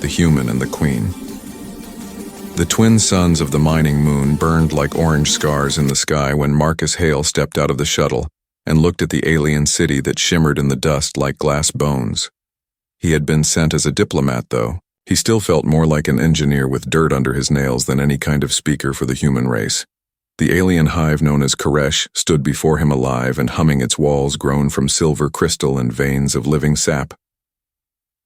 the human and the queen. The twin suns of the mining moon burned like orange scars in the sky when Marcus Hale stepped out of the shuttle and looked at the alien city that shimmered in the dust like glass bones. He had been sent as a diplomat, though. He still felt more like an engineer with dirt under his nails than any kind of speaker for the human race. The alien hive known as Koresh stood before him alive and humming, its walls grown from silver crystal and veins of living sap.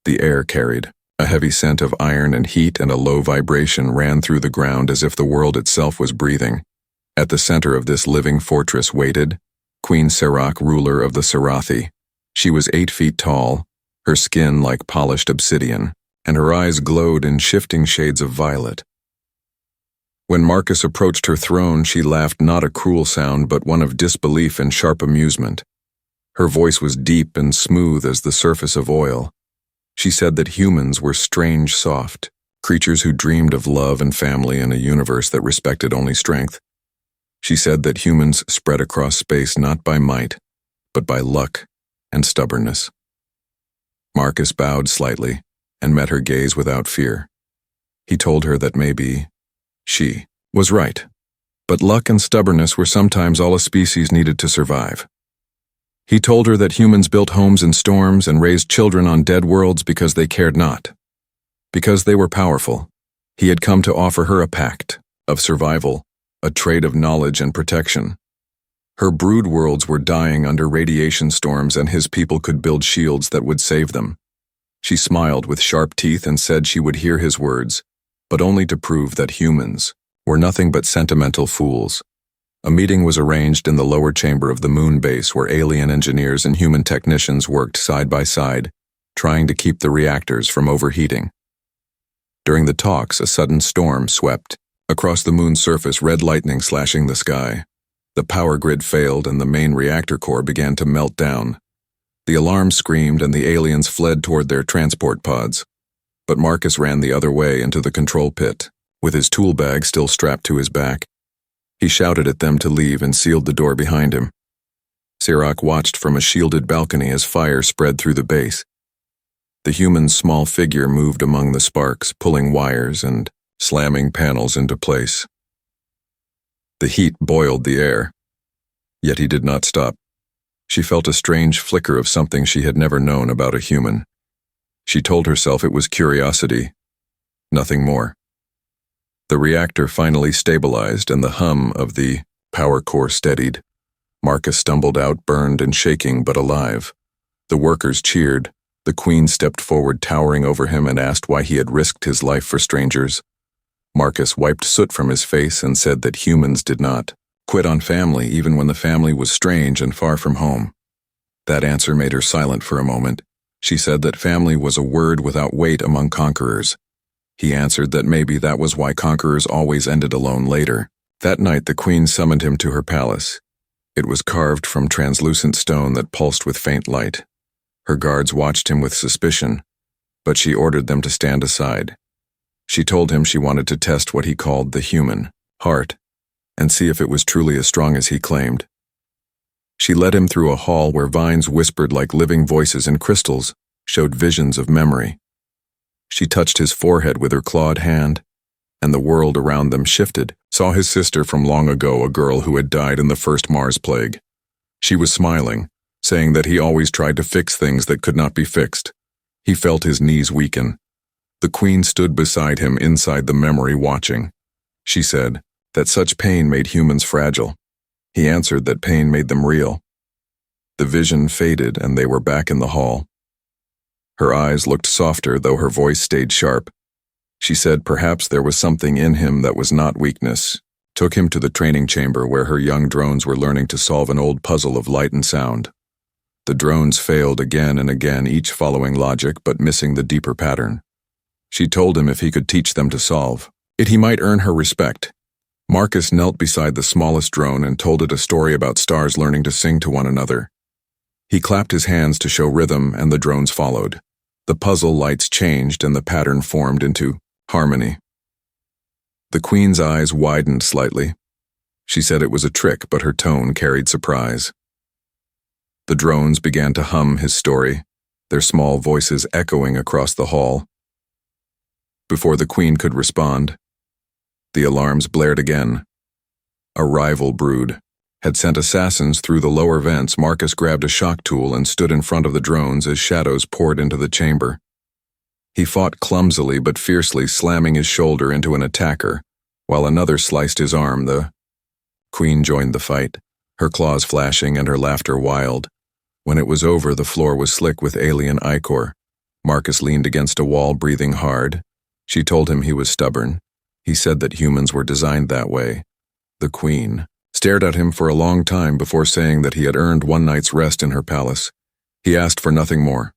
The air carried a heavy scent of iron and heat, and a low vibration ran through the ground as if the world itself was breathing. At the center of this living fortress waited Queen Serac, ruler of the Serathi. She was 8 feet tall, her skin like polished obsidian, and her eyes glowed in shifting shades of violet. When Marcus approached her throne, she laughed, not a cruel sound but one of disbelief and sharp amusement. Her voice was deep and smooth as the surface of oil. She said that humans were strange, soft, creatures who dreamed of love and family in a universe that respected only strength. She said that humans spread across space not by might, but by luck and stubbornness. Marcus bowed slightly and met her gaze without fear. He told her that maybe she was right, but luck and stubbornness were sometimes all a species needed to survive. He told her that humans built homes in storms and raised children on dead worlds because they cared not. Because they were powerful, he had come to offer her a pact of survival, a trade of knowledge and protection. Her brood worlds were dying under radiation storms, and his people could build shields that would save them. She smiled with sharp teeth and said she would hear his words, but only to prove that humans were nothing but sentimental fools. A meeting was arranged in the lower chamber of the moon base, where alien engineers and human technicians worked side by side, trying to keep the reactors from overheating. During the talks, a sudden storm swept across the moon's surface, red lightning slashing the sky. The power grid failed and the main reactor core began to melt down. The alarm screamed and the aliens fled toward their transport pods. But Marcus ran the other way into the control pit, with his tool bag still strapped to his back. He shouted at them to leave and sealed the door behind him. Serac watched from a shielded balcony as fire spread through the base. The human's small figure moved among the sparks, pulling wires and slamming panels into place. The heat boiled the air, yet he did not stop. She felt a strange flicker of something she had never known about a human. She told herself it was curiosity, nothing more. The reactor finally stabilized and the hum of the power core steadied. Marcus stumbled out, burned and shaking, but alive. The workers cheered. The queen stepped forward, towering over him, and asked why he had risked his life for strangers. Marcus wiped soot from his face and said that humans did not quit on family, even when the family was strange and far from home. That answer made her silent for a moment. She said that family was a word without weight among conquerors. He answered that maybe that was why conquerors always ended alone later. That night the queen summoned him to her palace. It was carved from translucent stone that pulsed with faint light. Her guards watched him with suspicion, but she ordered them to stand aside. She told him she wanted to test what he called the human heart and see if it was truly as strong as he claimed. She led him through a hall where vines whispered like living voices and crystals showed visions of memory. She touched his forehead with her clawed hand, and the world around them shifted. Saw his sister from long ago, a girl who had died in the first Mars plague. She was smiling, saying that he always tried to fix things that could not be fixed. He felt his knees weaken. The queen stood beside him inside the memory, watching. She said that such pain made humans fragile. He answered that pain made them real. The vision faded and they were back in the hall. Her eyes looked softer, though her voice stayed sharp. She said perhaps there was something in him that was not weakness. Took him to the training chamber where her young drones were learning to solve an old puzzle of light and sound. The drones failed again and again, each following logic but missing the deeper pattern. She told him if he could teach them to solve it, he might earn her respect. Marcus knelt beside the smallest drone and told it a story about stars learning to sing to one another. He clapped his hands to show rhythm, and the drones followed. The puzzle lights changed and the pattern formed into harmony. The queen's eyes widened slightly. She said it was a trick, but her tone carried surprise. The drones began to hum his story, their small voices echoing across the hall. Before the Queen could respond, the alarms blared again. A rival brood had sent assassins through the lower vents. Marcus grabbed a shock tool and stood in front of the drones as shadows poured into the chamber. He fought clumsily but fiercely, slamming his shoulder into an attacker, while another sliced his arm. The Queen joined the fight, her claws flashing and her laughter wild. When it was over, the floor was slick with alien ichor. Marcus leaned against a wall, breathing hard. She told him he was stubborn. He said that humans were designed that way. The Queen stared at him for a long time before saying that he had earned one night's rest in her palace. He asked for nothing more,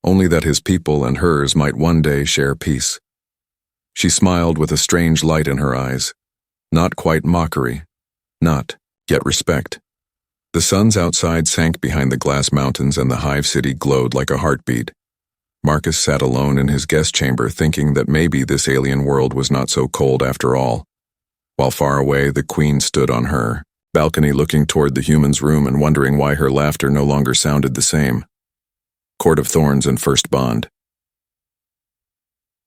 only that his people and hers might one day share peace. She smiled with a strange light in her eyes. Not quite mockery, not yet respect. The suns outside sank behind the glass mountains and the hive city glowed like a heartbeat. Marcus sat alone in his guest chamber, thinking that maybe this alien world was not so cold after all. While far away, the Queen stood on her balcony looking toward the human's room and wondering why her laughter no longer sounded the same. Court of Thorns and First Bond.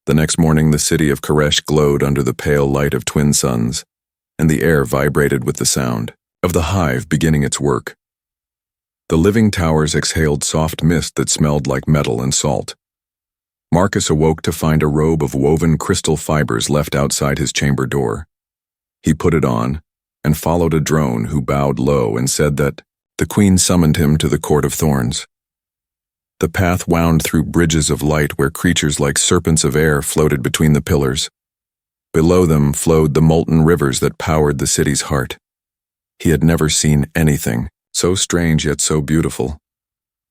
The next morning, the city of Koresh glowed under the pale light of twin suns, and the air vibrated with the sound of the hive beginning its work. The living towers exhaled soft mist that smelled like metal and salt. Marcus awoke to find a robe of woven crystal fibers left outside his chamber door. He put it on and followed a drone who bowed low and said that the Queen summoned him to the Court of Thorns. The path wound through bridges of light where creatures like serpents of air floated between the pillars. Below them flowed the molten rivers that powered the city's heart. He had never seen anything so strange yet so beautiful.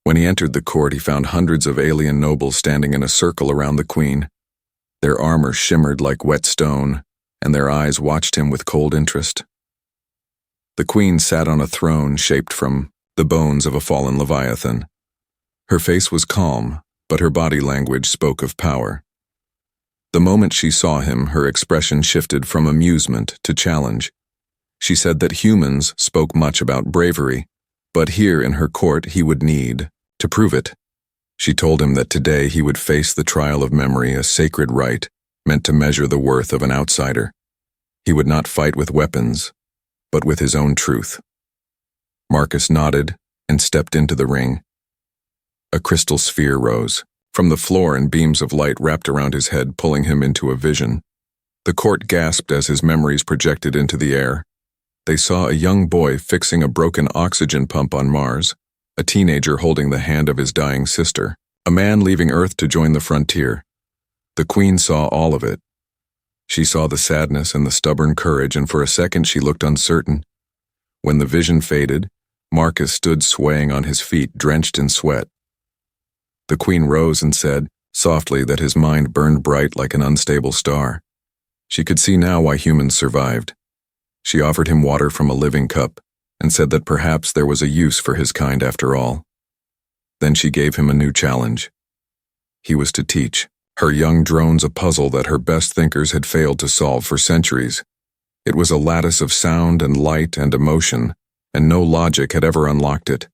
When he entered the court, he found hundreds of alien nobles standing in a circle around the Queen. Their armor shimmered like wet stone, and their eyes watched him with cold interest. The Queen sat on a throne shaped from the bones of a fallen leviathan. Her face was calm, but her body language spoke of power. The moment she saw him, her expression shifted from amusement to challenge. She said that humans spoke much about bravery, but here in her court he would need to prove it. She told him that today he would face the trial of memory, a sacred rite meant to measure the worth of an outsider. He would not fight with weapons, but with his own truth. Marcus nodded and stepped into the ring. A crystal sphere rose from the floor and beams of light wrapped around his head, pulling him into a vision. The court gasped as his memories projected into the air. They saw a young boy fixing a broken oxygen pump on Mars, a teenager holding the hand of his dying sister, a man leaving Earth to join the frontier. The Queen saw all of it. She saw the sadness and the stubborn courage, and for a second she looked uncertain. When the vision faded, Marcus stood swaying on his feet, drenched in sweat. The Queen rose and said, softly, that his mind burned bright like an unstable star. She could see now why humans survived. She offered him water from a living cup and said that perhaps there was a use for his kind after all. Then she gave him a new challenge. He was to teach her young drones a puzzle that her best thinkers had failed to solve for centuries. It was a lattice of sound and light and emotion, and no logic had ever unlocked it.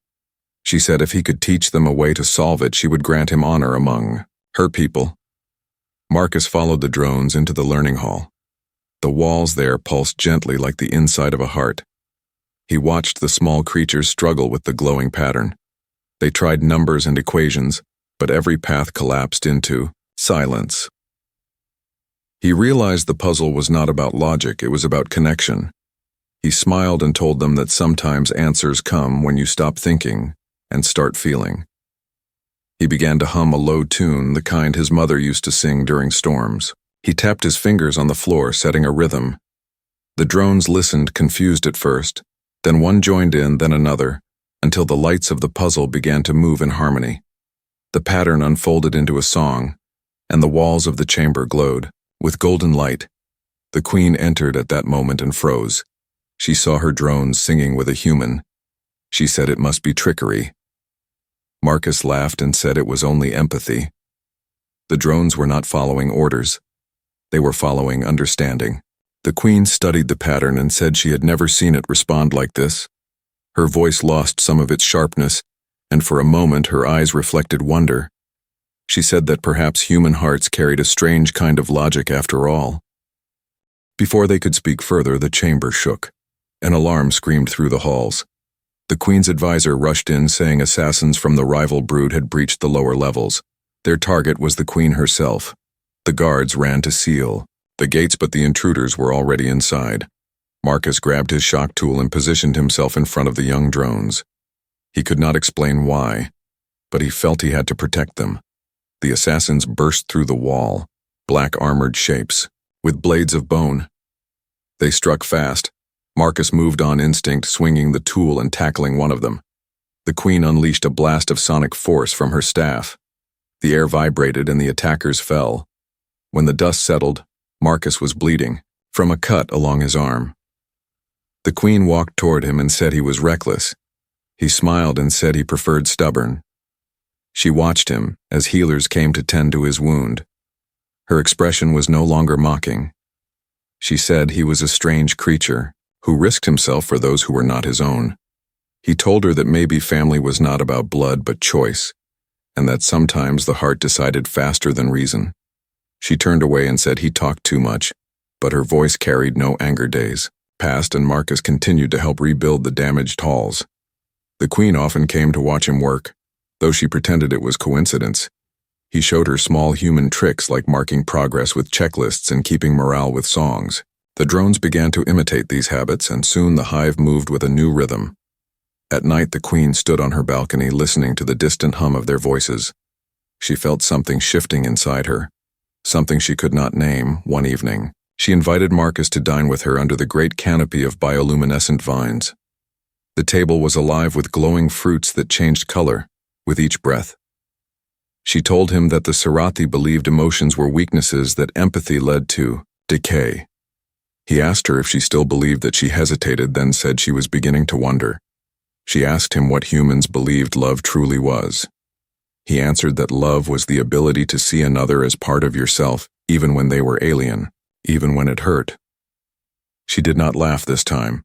She said if he could teach them a way to solve it, she would grant him honor among her people. Marcus followed the drones into the learning hall. The walls there pulsed gently like the inside of a heart. He watched the small creatures struggle with the glowing pattern. They tried numbers and equations, but every path collapsed into silence. He realized the puzzle was not about logic, it was about connection. He smiled and told them that sometimes answers come when you stop thinking and start feeling. He began to hum a low tune, the kind his mother used to sing during storms. He tapped his fingers on the floor, setting a rhythm. The drones listened, confused at first, then one joined in, then another, until the lights of the puzzle began to move in harmony. The pattern unfolded into a song, and the walls of the chamber glowed with golden light. The Queen entered at that moment and froze. She saw her drones singing with a human. She said it must be trickery. Marcus laughed and said it was only empathy. The drones were not following orders. They were following understanding. The Queen studied the pattern and said she had never seen it respond like this. Her voice lost some of its sharpness, and for a moment her eyes reflected wonder. She said that perhaps human hearts carried a strange kind of logic after all. Before they could speak further, the chamber shook. An alarm screamed through the halls. The Queen's advisor rushed in, saying assassins from the rival brood had breached the lower levels. Their target was the Queen herself. The guards ran to seal the gates, but the intruders were already inside. Marcus grabbed his shock tool and positioned himself in front of the young drones. He could not explain why, but he felt he had to protect them. The assassins burst through the wall, black armored shapes, with blades of bone. They struck fast. Marcus moved on instinct, swinging the tool and tackling one of them. The Queen unleashed a blast of sonic force from her staff. The air vibrated and the attackers fell. When the dust settled, Marcus was bleeding from a cut along his arm. The Queen walked toward him and said he was reckless. He smiled and said he preferred stubborn. She watched him as healers came to tend to his wound. Her expression was no longer mocking. She said he was a strange creature who risked himself for those who were not his own. He told her that maybe family was not about blood but choice, and that sometimes the heart decided faster than reason. She turned away and said he talked too much, but her voice carried no anger. Days passed and Marcus continued to help rebuild the damaged halls. The Queen often came to watch him work, though she pretended it was coincidence. He showed her small human tricks like marking progress with checklists and keeping morale with songs. The drones began to imitate these habits, and soon the hive moved with a new rhythm. At night, the Queen stood on her balcony listening to the distant hum of their voices. She felt something shifting inside her, something she could not name. One evening, she invited Marcus to dine with her under the great canopy of bioluminescent vines. The table was alive with glowing fruits that changed color with each breath. She told him that the Sarathi believed emotions were weaknesses, that empathy led to decay. He asked her if she still believed that. She hesitated, then said she was beginning to wonder. She asked him what humans believed love truly was. He answered that love was the ability to see another as part of yourself, even when they were alien, even when it hurt. She did not laugh this time.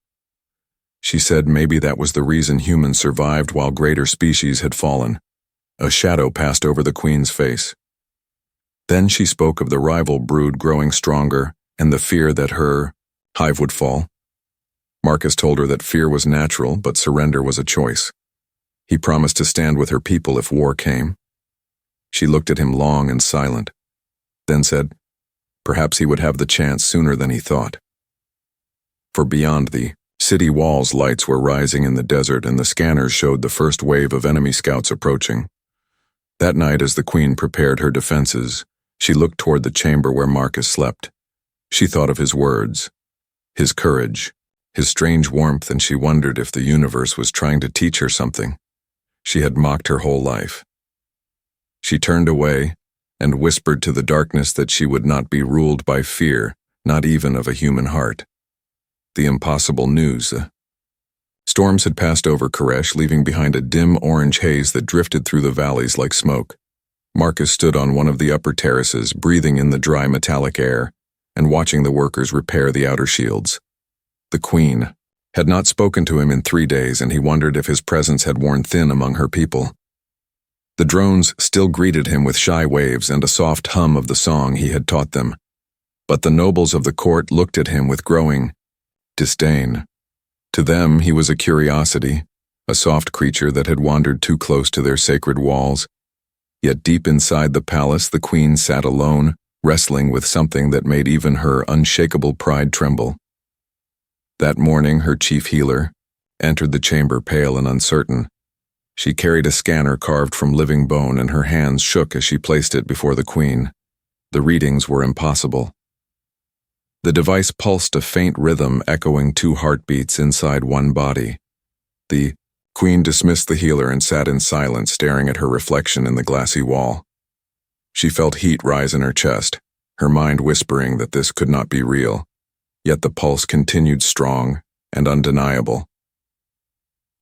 She said maybe that was the reason humans survived while greater species had fallen. A shadow passed over the Queen's face. Then she spoke of the rival brood growing stronger and the fear that her hive would fall. Marcus told her that fear was natural, but surrender was a choice. He promised to stand with her people if war came. She looked at him long and silent, then said perhaps he would have the chance sooner than he thought. For beyond the city walls, lights were rising in the desert, and the scanners showed the first wave of enemy scouts approaching. That night, as the Queen prepared her defenses, she looked toward the chamber where Marcus slept. She thought of his words, his courage, his strange warmth, and she wondered if the universe was trying to teach her something she had mocked her whole life. She turned away and whispered to the darkness that she would not be ruled by fear, not even of a human heart. The impossible news. Storms had passed over Koresh, leaving behind a dim orange haze that drifted through the valleys like smoke. Marcus stood on one of the upper terraces, breathing in the dry metallic air and watching the workers repair the outer shields. The Queen had not spoken to him in 3 days, and he wondered if his presence had worn thin among her people. The drones still greeted him with shy waves and a soft hum of the song he had taught them, but the nobles of the court looked at him with growing disdain. To them, he was a curiosity, a soft creature that had wandered too close to their sacred walls. Yet deep inside the palace, the Queen sat alone, wrestling with something that made even her unshakable pride tremble. That morning, her chief healer entered the chamber pale and uncertain. She carried a scanner carved from living bone, and her hands shook as she placed it before the Queen. The readings were impossible. The device pulsed a faint rhythm, echoing 2 heartbeats inside one body. The Queen dismissed the healer and sat in silence, staring at her reflection in the glassy wall. She felt heat rise in her chest, her mind whispering that this could not be real. Yet the pulse continued strong and undeniable.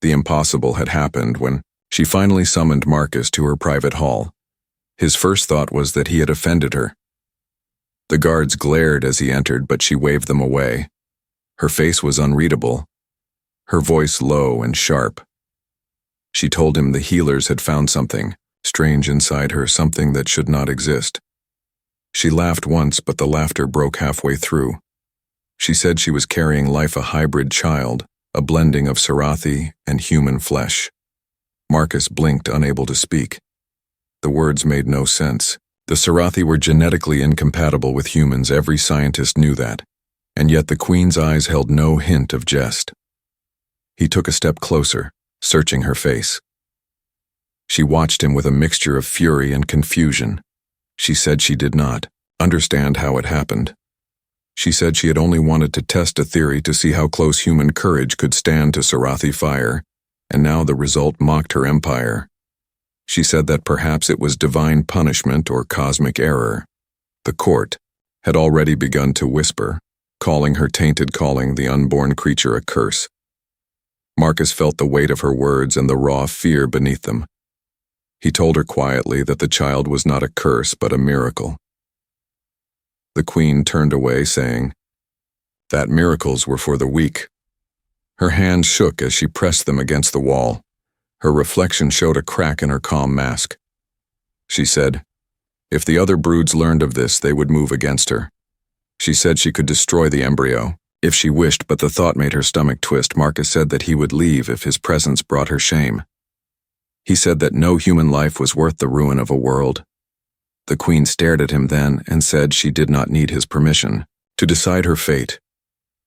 The impossible had happened when she finally summoned Marcus to her private hall. His first thought was that he had offended her. The guards glared as he entered, but she waved them away. Her face was unreadable, her voice low and sharp. She told him the healers had found something strange inside her, something that should not exist. She laughed once, but the laughter broke halfway through. She said she was carrying life, a hybrid child, a blending of Sarathi and human flesh. Marcus blinked, unable to speak. The words made no sense. The Sarathi were genetically incompatible with humans, every scientist knew that, and yet the Queen's eyes held no hint of jest. He took a step closer, searching her face. She watched him with a mixture of fury and confusion. She said she did not understand how it happened. She said she had only wanted to test a theory to see how close human courage could stand to Sarathi fire, and now the result mocked her empire. She said that perhaps it was divine punishment or cosmic error. The court had already begun to whisper, calling her tainted, calling the unborn creature a curse. Marcus felt the weight of her words and the raw fear beneath them. He told her quietly that the child was not a curse but a miracle. The Queen turned away, saying that miracles were for the weak. Her hands shook as she pressed them against the wall. Her reflection showed a crack in her calm mask. She said, if the other broods learned of this, they would move against her. She said she could destroy the embryo if she wished, but the thought made her stomach twist. Marcus said that he would leave if his presence brought her shame. He said that no human life was worth the ruin of a world. The Queen stared at him then and said she did not need his permission to decide her fate.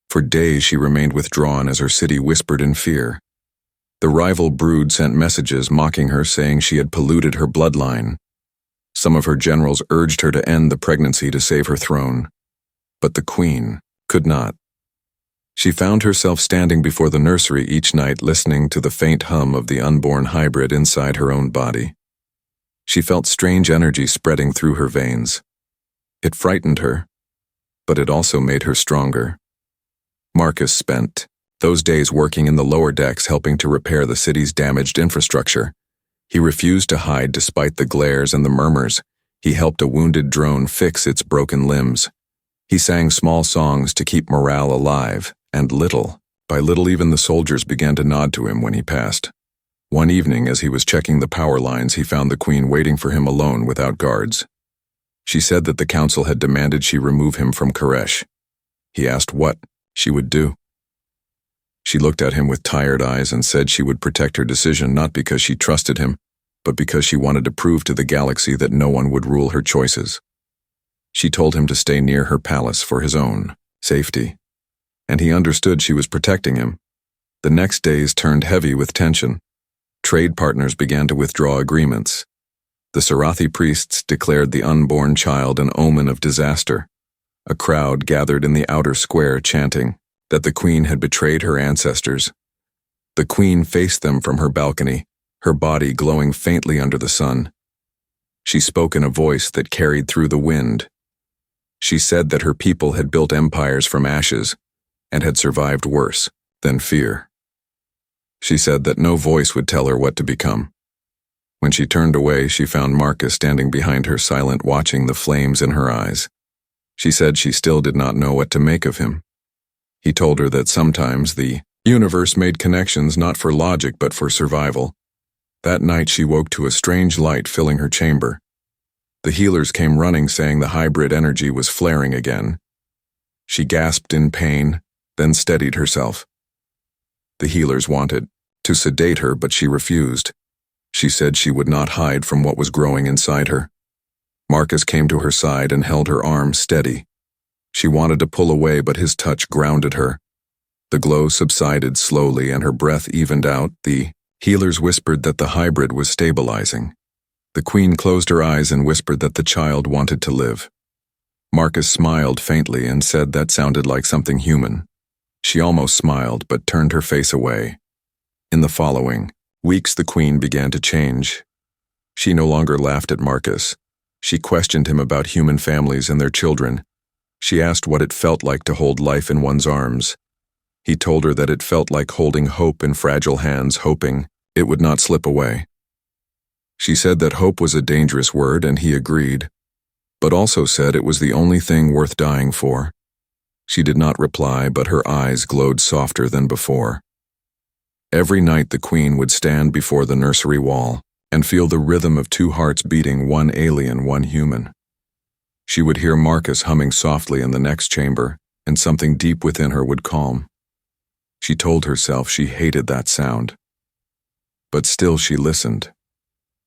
For days she remained withdrawn as her city whispered in fear. The rival brood sent messages mocking her, saying she had polluted her bloodline. Some of her generals urged her to end the pregnancy to save her throne. But the Queen could not. She found herself standing before the nursery each night, listening to the faint hum of the unborn hybrid inside her own body. She felt strange energy spreading through her veins. It frightened her, but it also made her stronger. Marcus spent those days working in the lower decks, helping to repair the city's damaged infrastructure. He refused to hide despite the glares and the murmurs. He helped a wounded drone fix its broken limbs. He sang small songs to keep morale alive, and little by little even the soldiers began to nod to him when he passed. One evening, as he was checking the power lines, he found the Queen waiting for him alone without guards. She said that the council had demanded she remove him from Koresh. He asked what she would do. She looked at him with tired eyes and said she would protect her decision, not because she trusted him, but because she wanted to prove to the galaxy that no one would rule her choices. She told him to stay near her palace for his own safety, and he understood she was protecting him. The next days turned heavy with tension. Trade partners began to withdraw agreements. The Sarathi priests declared the unborn child an omen of disaster. A crowd gathered in the outer square chanting that the Queen had betrayed her ancestors. The Queen faced them from her balcony, her body glowing faintly under the sun. She spoke in a voice that carried through the wind. She said that her people had built empires from ashes and had survived worse than fear. She said that no voice would tell her what to become. When she turned away, she found Marcus standing behind her, silent, watching the flames in her eyes. She said she still did not know what to make of him. He told her that sometimes the universe made connections not for logic but for survival. That night she woke to a strange light filling her chamber. The healers came running, saying the hybrid energy was flaring again. She gasped in pain, then steadied herself. The healers wanted to sedate her, but she refused. She said she would not hide from what was growing inside her. Marcus came to her side and held her arm steady. She wanted to pull away, but his touch grounded her. The glow subsided slowly and her breath evened out. The healers whispered that the hybrid was stabilizing. The Queen closed her eyes and whispered that the child wanted to live. Marcus smiled faintly and said that sounded like something human. She almost smiled but turned her face away. In the following weeks, the Queen began to change. She no longer laughed at Marcus. She questioned him about human families and their children. She asked what it felt like to hold life in one's arms. He told her that it felt like holding hope in fragile hands, hoping it would not slip away. She said that hope was a dangerous word, and he agreed, but also said it was the only thing worth dying for. She did not reply, but her eyes glowed softer than before. Every night the Queen would stand before the nursery wall, and feel the rhythm of two hearts beating, one alien, one human. She would hear Marcus humming softly in the next chamber, and something deep within her would calm. She told herself she hated that sound. But still she listened.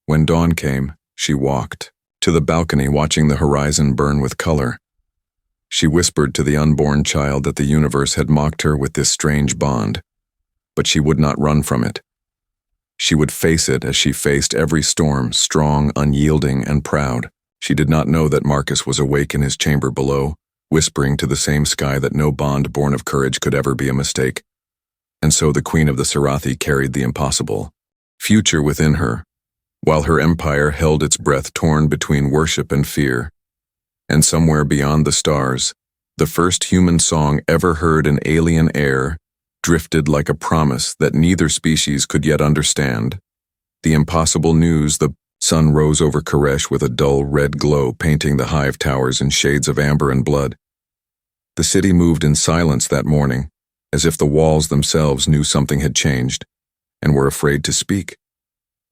When dawn came, she walked to the balcony, watching the horizon burn with color. She whispered to the unborn child that the universe had mocked her with this strange bond, but she would not run from it. She would face it as she faced every storm, strong, unyielding, and proud. She did not know that Marcus was awake in his chamber below, whispering to the same sky that no bond born of courage could ever be a mistake. And so the Queen of the Sarathi carried the impossible future within her, while her empire held its breath, torn between worship and fear. And somewhere beyond the stars, the first human song ever heard in alien air drifted like a promise that neither species could yet understand. The impossible news: the sun rose over Koresh with a dull red glow, painting the hive towers in shades of amber and blood. The city moved in silence that morning, as if the walls themselves knew something had changed, and were afraid to speak.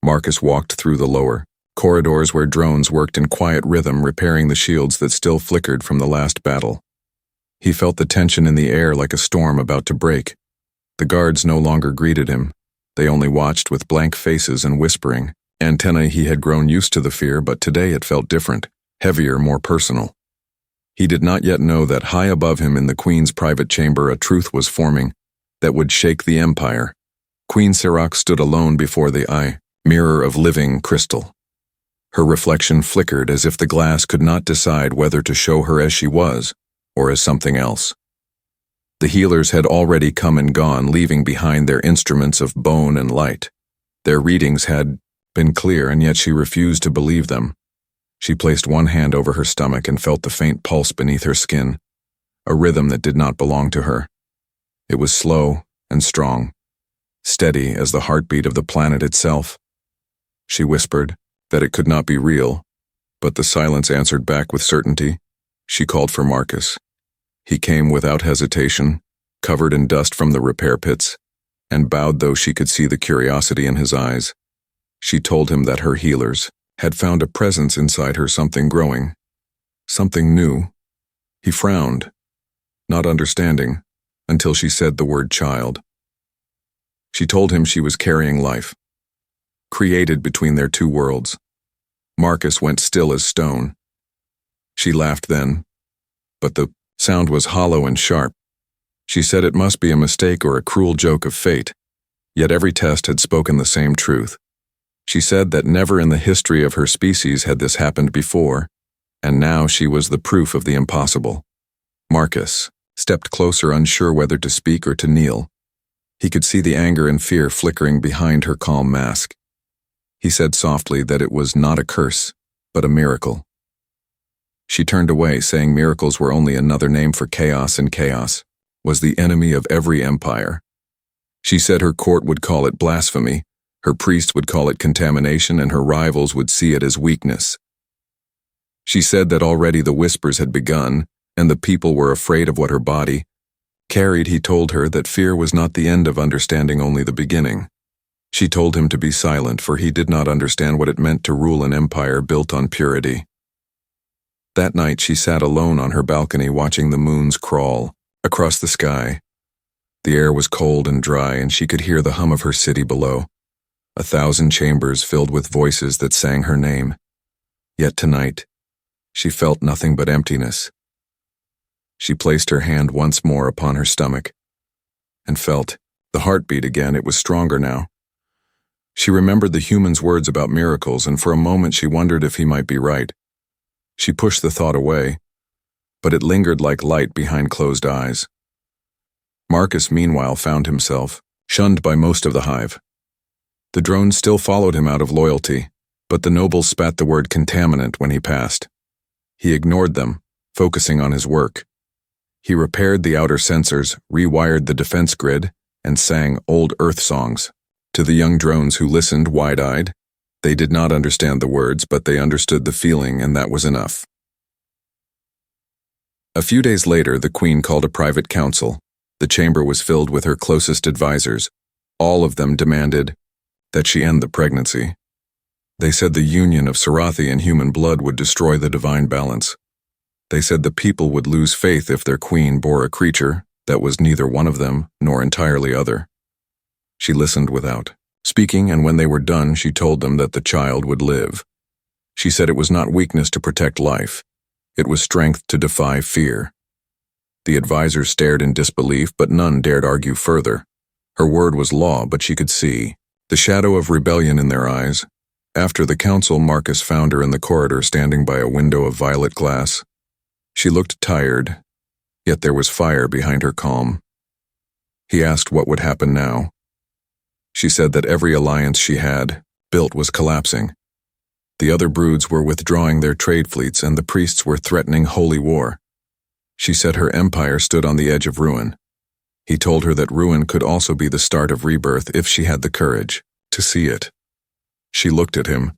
Marcus walked through the lower corridors where drones worked in quiet rhythm, repairing the shields that still flickered from the last battle. He felt the tension in the air like a storm about to break. The guards no longer greeted him. They only watched with blank faces and whispering antennae. He had grown used to the fear, but today it felt different, heavier, more personal. He did not yet know that high above him in the Queen's private chamber a truth was forming that would shake the empire. Queen Sirach stood alone before the eye mirror of living crystal. Her reflection flickered as if the glass could not decide whether to show her as she was or as something else. The healers had already come and gone, leaving behind their instruments of bone and light. Their readings had been clear, and yet she refused to believe them. She placed one hand over her stomach and felt the faint pulse beneath her skin, a rhythm that did not belong to her. It was slow and strong, steady as the heartbeat of the planet itself. She whispered that it could not be real, but the silence answered back with certainty. She called for Marcus. He came without hesitation, covered in dust from the repair pits, and bowed though she could see the curiosity in his eyes. She told him that her healers had found a presence inside her, something growing, something new. He frowned, not understanding, until she said the word child. She told him she was carrying life, created between their two worlds. Marcus went still as stone. She laughed then, but the sound was hollow and sharp. She said it must be a mistake or a cruel joke of fate, yet every test had spoken the same truth. She said that never in the history of her species had this happened before, and now she was the proof of the impossible. Marcus stepped closer, unsure whether to speak or to kneel. He could see the anger and fear flickering behind her calm mask. He said softly that it was not a curse, but a miracle. She turned away, saying miracles were only another name for chaos, and chaos was the enemy of every empire. She said her court would call it blasphemy, her priest would call it contamination, and her rivals would see it as weakness. She said that already the whispers had begun, and the people were afraid of what her body carried. He told her that fear was not the end of understanding, only the beginning. She told him to be silent, for he did not understand what it meant to rule an empire built on purity. That night she sat alone on her balcony, watching the moons crawl across the sky. The air was cold and dry, and she could hear the hum of her city below, 1,000 chambers filled with voices that sang her name. Yet tonight, she felt nothing but emptiness. She placed her hand once more upon her stomach and felt the heartbeat again. It was stronger now. She remembered the human's words about miracles, and for a moment she wondered if he might be right. She pushed the thought away, but it lingered like light behind closed eyes. Marcus, meanwhile, found himself shunned by most of the hive. The drones still followed him out of loyalty, but the nobles spat the word contaminant when he passed. He ignored them, focusing on his work. He repaired the outer sensors, rewired the defense grid, and sang old Earth songs. To the young drones who listened wide-eyed, they did not understand the words, but they understood the feeling, and that was enough. A few days later, the Queen called a private council. The chamber was filled with her closest advisors. All of them demanded that she end the pregnancy. They said the union of Sarathi and human blood would destroy the divine balance. They said the people would lose faith if their queen bore a creature that was neither one of them nor entirely other. She listened without speaking, and when they were done, she told them that the child would live. She said it was not weakness to protect life. It was strength to defy fear. The advisors stared in disbelief, but none dared argue further. Her word was law, but she could see the shadow of rebellion in their eyes. After the council, Marcus found her in the corridor standing by a window of violet glass. She looked tired, yet there was fire behind her calm. He asked what would happen now. She said that every alliance she had built was collapsing. The other broods were withdrawing their trade fleets, and the priests were threatening holy war. She said her empire stood on the edge of ruin. He told her that ruin could also be the start of rebirth if she had the courage to see it. She looked at him,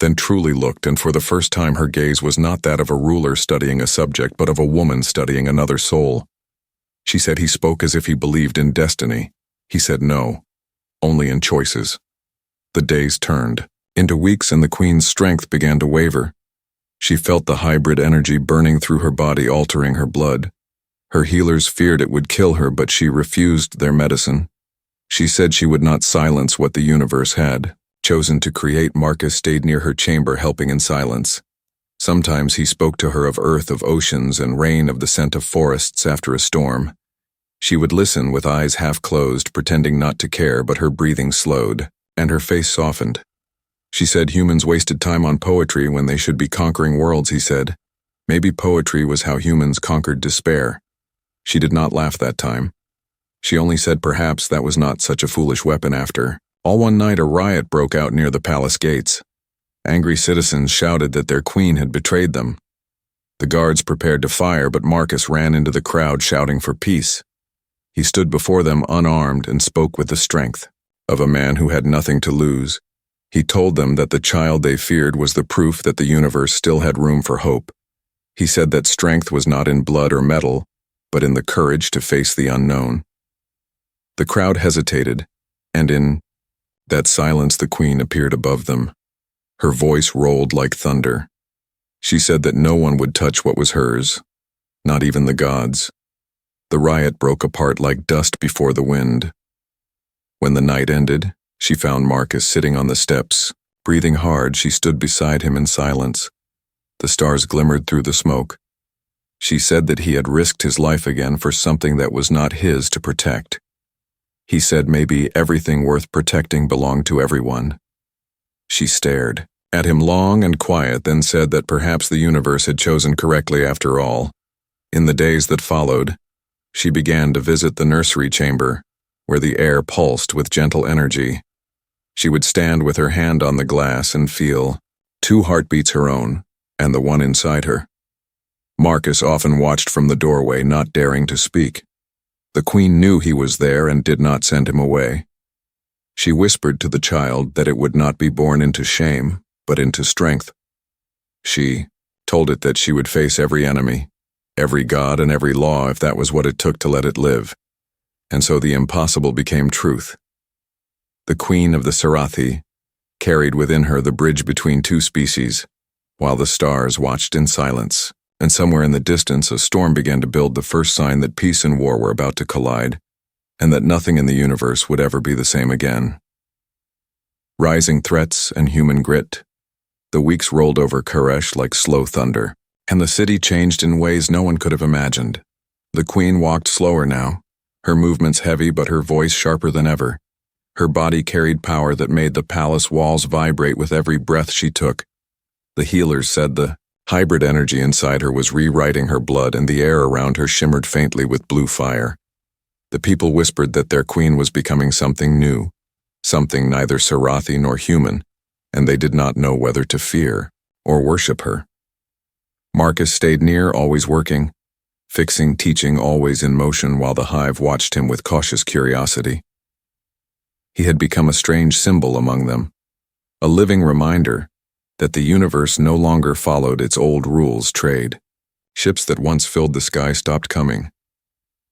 then truly looked, and for the first time her gaze was not that of a ruler studying a subject, but of a woman studying another soul. She said he spoke as if he believed in destiny. He said no, only in choices. The days turned into weeks, and the queen's strength began to waver. She felt the hybrid energy burning through her body, altering her blood. Her healers feared it would kill her, but she refused their medicine. She said she would not silence what the universe had chosen to create. Marcus stayed near her chamber, helping in silence. Sometimes he spoke to her of earth, of oceans, and rain, of the scent of forests after a storm. She would listen with eyes half closed, pretending not to care, but her breathing slowed, and her face softened. She said humans wasted time on poetry when they should be conquering worlds, he said. Maybe poetry was how humans conquered despair. She did not laugh that time. She only said perhaps that was not such a foolish weapon after all. One night a riot broke out near the palace gates. Angry citizens shouted that their queen had betrayed them. The guards prepared to fire, but Marcus ran into the crowd shouting for peace. He stood before them unarmed and spoke with the strength of a man who had nothing to lose. He told them that the child they feared was the proof that the universe still had room for hope. He said that strength was not in blood or metal, but in the courage to face the unknown. The crowd hesitated, and in that silence the queen appeared above them. Her voice rolled like thunder. She said that no one would touch what was hers, not even the gods. The riot broke apart like dust before the wind. When the night ended, she found Marcus sitting on the steps. Breathing hard, she stood beside him in silence. The stars glimmered through the smoke. She said that he had risked his life again for something that was not his to protect. He said maybe everything worth protecting belonged to everyone. She stared at him long and quiet, then said that perhaps the universe had chosen correctly after all. In the days that followed, she began to visit the nursery chamber, where the air pulsed with gentle energy. She would stand with her hand on the glass and feel 2 heartbeats, her own and the one inside her. Marcus often watched from the doorway, not daring to speak. The queen knew he was there and did not send him away. She whispered to the child that it would not be born into shame, but into strength. She told it that she would face every enemy, every god and every law if that was what it took to let it live. And so the impossible became truth. The queen of the Sarathi carried within her the bridge between 2 species, while the stars watched in silence. And somewhere in the distance a storm began to build, the first sign that peace and war were about to collide, and that nothing in the universe would ever be the same again. Rising threats and human grit. The weeks rolled over Koresh like slow thunder, and the city changed in ways no one could have imagined. The queen walked slower now, her movements heavy but her voice sharper than ever. Her body carried power that made the palace walls vibrate with every breath she took. The healers said the hybrid energy inside her was rewriting her blood, and the air around her shimmered faintly with blue fire. The people whispered that their queen was becoming something new, something neither Sarathi nor human, and they did not know whether to fear or worship her. Marcus stayed near, always working, fixing, teaching, always in motion, while the hive watched him with cautious curiosity. He had become a strange symbol among them, a living reminder that the universe no longer followed its old rules. Trade. Ships that once filled the sky stopped coming.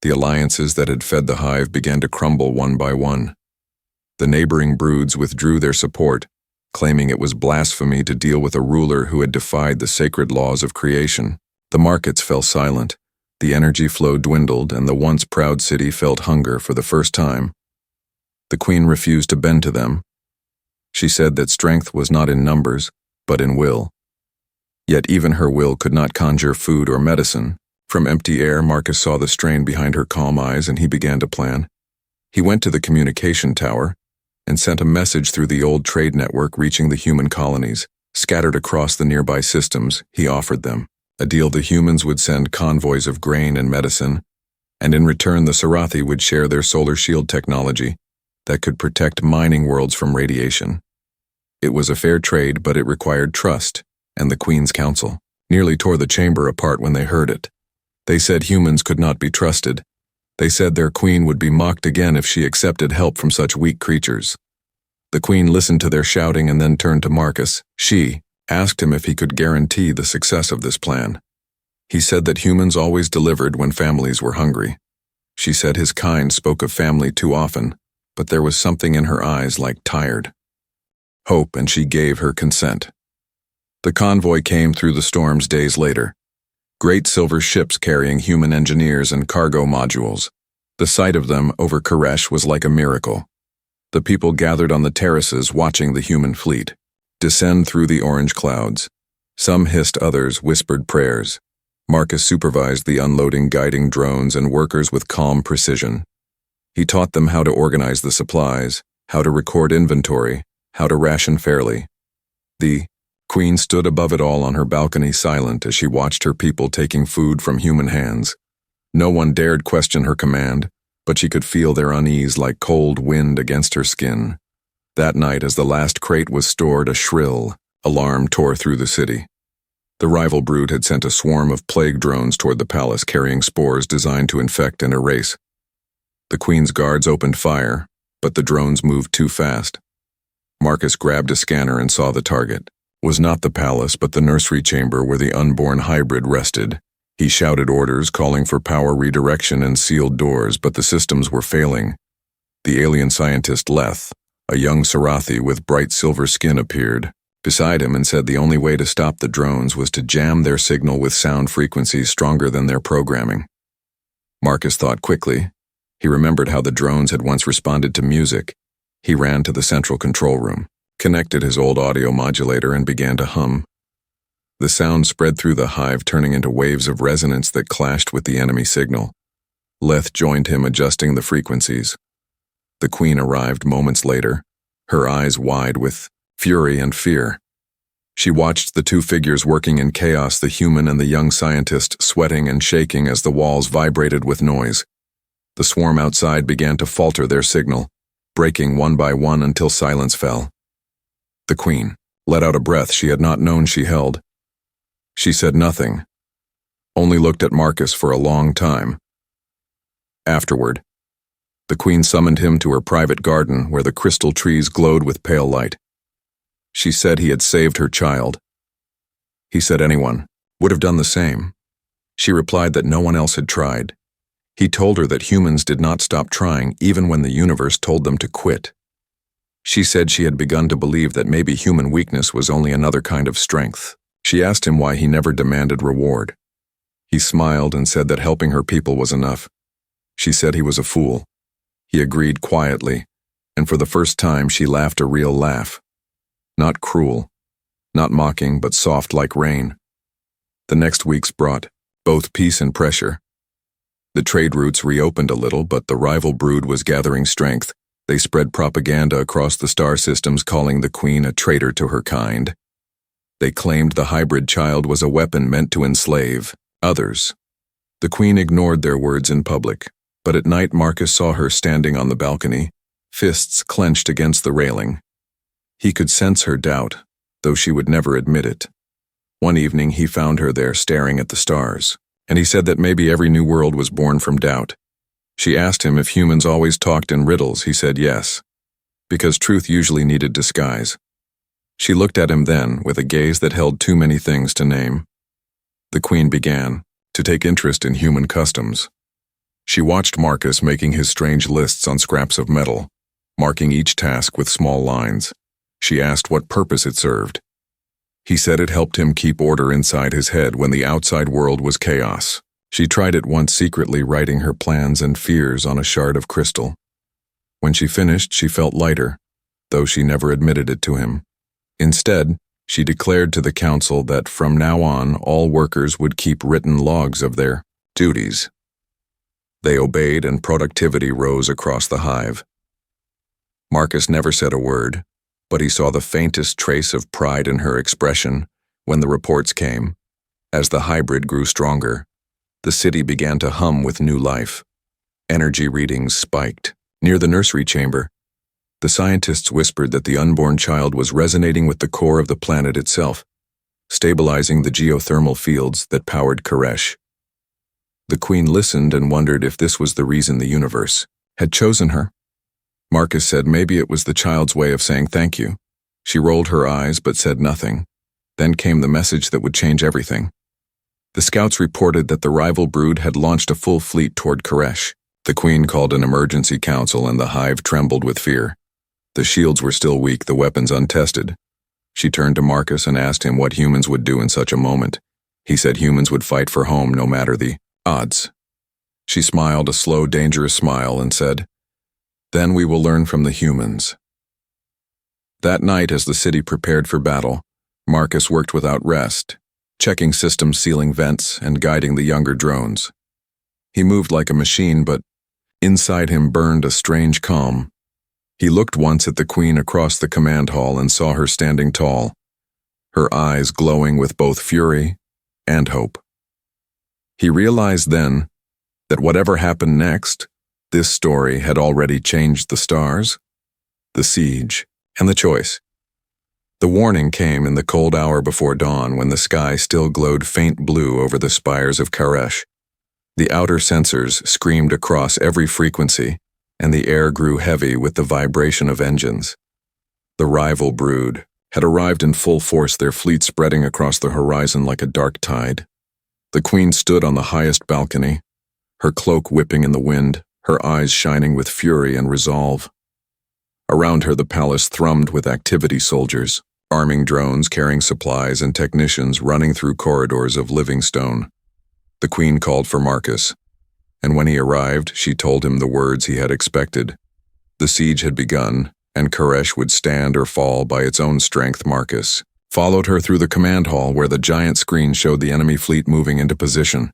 The alliances that had fed the hive began to crumble one by one. The neighboring broods withdrew their support, claiming it was blasphemy to deal with a ruler who had defied the sacred laws of creation. The markets fell silent, the energy flow dwindled, and the once proud city felt hunger for the first time. The queen refused to bend to them. She said that strength was not in numbers, but in will. Yet even her will could not conjure food or medicine. From empty air, Marcus saw the strain behind her calm eyes, and he began to plan. He went to the communication tower and sent a message through the old trade network reaching the human colonies. Scattered across the nearby systems, he offered them a deal. The humans would send convoys of grain and medicine, and in return the Sarathi would share their solar shield technology that could protect mining worlds from radiation. It was a fair trade, but it required trust, and the Queen's Council nearly tore the chamber apart when they heard it. They said humans could not be trusted. They said their queen would be mocked again if she accepted help from such weak creatures. The queen listened to their shouting and then turned to Marcus. She asked him if he could guarantee the success of this plan. He said that humans always delivered when families were hungry. She said his kind spoke of family too often, but there was something in her eyes like tired hope, and she gave her consent. The convoy came through the storms days later. Great silver ships carrying human engineers and cargo modules. The sight of them over Koresh was like a miracle. The people gathered on the terraces watching the human fleet descend through the orange clouds. Some hissed, others whispered prayers. Marcus supervised the unloading, guiding drones and workers with calm precision. He taught them how to organize the supplies, how to record inventory, how to ration fairly. The Queen stood above it all on her balcony, silent as she watched her people taking food from human hands. No one dared question her command, but she could feel their unease like cold wind against her skin. That night, as the last crate was stored, a shrill alarm tore through the city. The rival brood had sent a swarm of plague drones toward the palace, carrying spores designed to infect and erase. The Queen's guards opened fire, but the drones moved too fast. Marcus grabbed a scanner and saw the target. Was not the palace, but the nursery chamber where the unborn hybrid rested. He shouted orders, calling for power redirection and sealed doors, but the systems were failing. The alien scientist Leth, a young Sarathi with bright silver skin, appeared beside him and said the only way to stop the drones was to jam their signal with sound frequencies stronger than their programming. Marcus thought quickly. He remembered how the drones had once responded to music. He ran to the central control room, connected his old audio modulator, and began to hum. The sound spread through the hive, turning into waves of resonance that clashed with the enemy signal. Leth joined him, adjusting the frequencies. The Queen arrived moments later, her eyes wide with fury and fear. She watched the two figures working in chaos, the human and the young scientist, sweating and shaking as the walls vibrated with noise. The swarm outside began to falter their signal, breaking one by one until silence fell. The Queen let out a breath she had not known she held. She said nothing, only looked at Marcus for a long time. Afterward, the Queen summoned him to her private garden where the crystal trees glowed with pale light. She said he had saved her child. He said anyone would have done the same. She replied that no one else had tried. He told her that humans did not stop trying even when the universe told them to quit. She said she had begun to believe that maybe human weakness was only another kind of strength. She asked him why he never demanded reward. He smiled and said that helping her people was enough. She said he was a fool. He agreed quietly, and for the first time she laughed a real laugh. Not cruel, not mocking, but soft like rain. The next weeks brought both peace and pressure. The trade routes reopened a little, but the rival brood was gathering strength. They spread propaganda across the star systems, calling the Queen a traitor to her kind. They claimed the hybrid child was a weapon meant to enslave others. The Queen ignored their words in public, but at night Marcus saw her standing on the balcony, fists clenched against the railing. He could sense her doubt, though she would never admit it. One evening he found her there staring at the stars, and he said that maybe every new world was born from doubt. She asked him if humans always talked in riddles. He said yes, because truth usually needed disguise. She looked at him then, with a gaze that held too many things to name. The Queen began to take interest in human customs. She watched Marcus making his strange lists on scraps of metal, marking each task with small lines. She asked what purpose it served. He said it helped him keep order inside his head when the outside world was chaos. She tried it once secretly, writing her plans and fears on a shard of crystal. When she finished, she felt lighter, though she never admitted it to him. Instead, she declared to the council that from now on all workers would keep written logs of their duties. They obeyed and productivity rose across the hive. Marcus never said a word, but he saw the faintest trace of pride in her expression when the reports came. As the hybrid grew stronger, the city began to hum with new life. Energy readings spiked. Near the nursery chamber, the scientists whispered that the unborn child was resonating with the core of the planet itself, stabilizing the geothermal fields that powered Koresh. The queen listened and wondered if this was the reason the universe had chosen her. Marcus said maybe it was the child's way of saying thank you. She rolled her eyes but said nothing. Then came the message that would change everything. The scouts reported that the rival brood had launched a full fleet toward Koresh. The queen called an emergency council and the hive trembled with fear. The shields were still weak, the weapons untested. She turned to Marcus and asked him what humans would do in such a moment. He said humans would fight for home no matter the odds. She smiled a slow, dangerous smile and said, "Then we will learn from the humans." That night, as the city prepared for battle, Marcus worked without rest, checking systems, sealing vents, and guiding the younger drones. He moved like a machine, but inside him burned a strange calm. He looked once at the queen across the command hall and saw her standing tall, her eyes glowing with both fury and hope. He realized then that whatever happened next, this story had already changed the stars, the siege, and the choice. The warning came in the cold hour before dawn when the sky still glowed faint blue over the spires of Koresh. The outer sensors screamed across every frequency, and the air grew heavy with the vibration of engines. The rival brood had arrived in full force, their fleet spreading across the horizon like a dark tide. The queen stood on the highest balcony, her cloak whipping in the wind, her eyes shining with fury and resolve. Around her the palace thrummed with activity soldiers, arming drones carrying supplies and technicians running through corridors of living stone. The queen called for Marcus, and when he arrived, she told him the words he had expected. The siege had begun, and Koresh would stand or fall by its own strength. Marcus followed her through the command hall where the giant screen showed the enemy fleet moving into position.